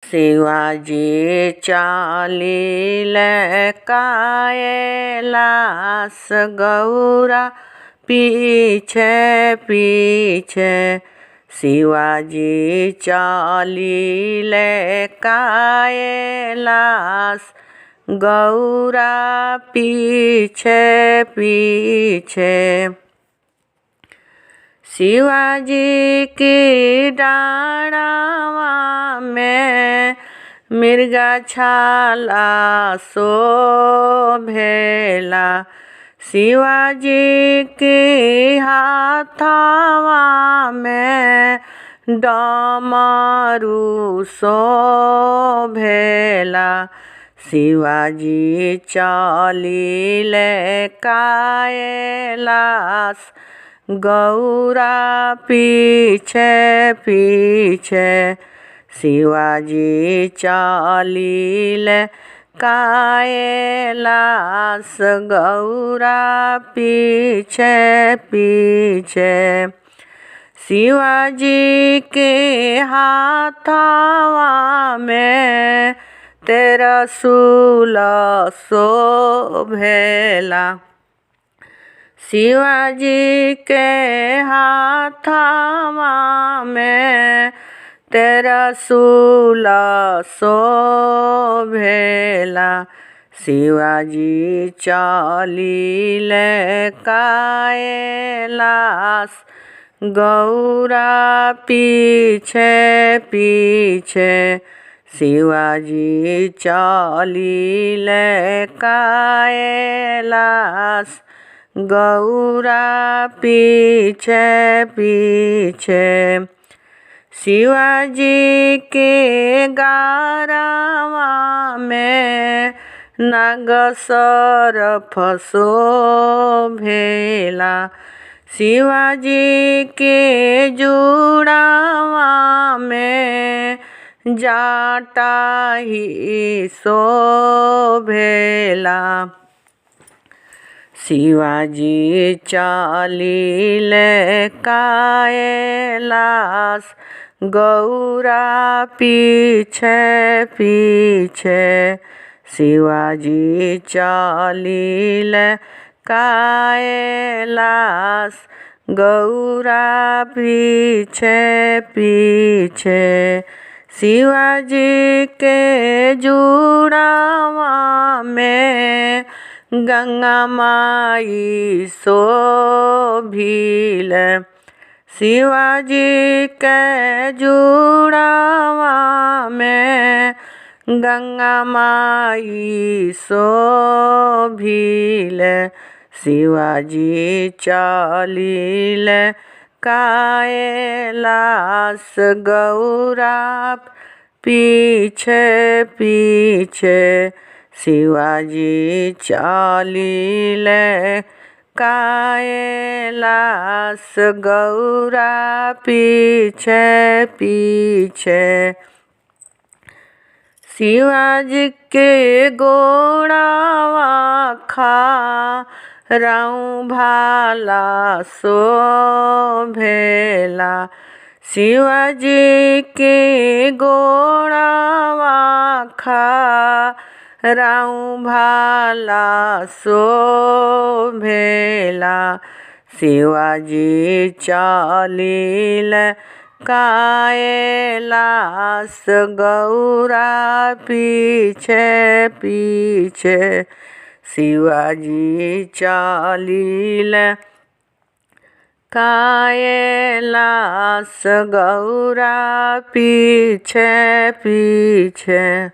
शिवाजी चालिले कैलास गौरा पीछे पीछे। शिवाजी चालिले कैलास गौरा पीछे पीछे। शिवाजी की डाढ़वा में मिर्गा छाला शोभेला। शिवाजी की हाथवा में डमरू शोभेला। शिवाजी चालिले कैलास गौरा पीछे पीछे। शिवाजी चालिले कैलास गौरा पीछे पीछे। शिवाजी के हाथवा में त्रिशूल शोभेला। शिवाजी के हाथवा में त्रिशूल शोभेला। शिवाजी चालिले कैलास गौरा पीछे पीछे। शिवाजी चालिले कैलास गौरा पीछे पीछे। शिवाजी के गारवा में नागसर्प शोभेला। शिवाजी के जुड़वा में जटाही शोभेला। शिवाजी चालिले कैलास गौरा पीछे पीछे। शिवाजी चालिले कैलास गौरा पीछे पीछे। शिवाजी के जुड़वा में गंगा माई शोभिले। शिवाजी के जुड़वा में गंगा माई शोभिले। शिवाजी चालिले कैलास गौरा पीछे पीछे। शिवाजी चालिले कैलास गौरा पीछे पीछे। शिवाजी के गोड़वा खरऊ भाला शोभेला। शिवाजी के गोड़वा खरऊ भाला शोभेला। शिवाजी चालिले कैलास गौरा पीछे पीछे। शिवाजी चालिले कैलास गौरा पीछे पीछे।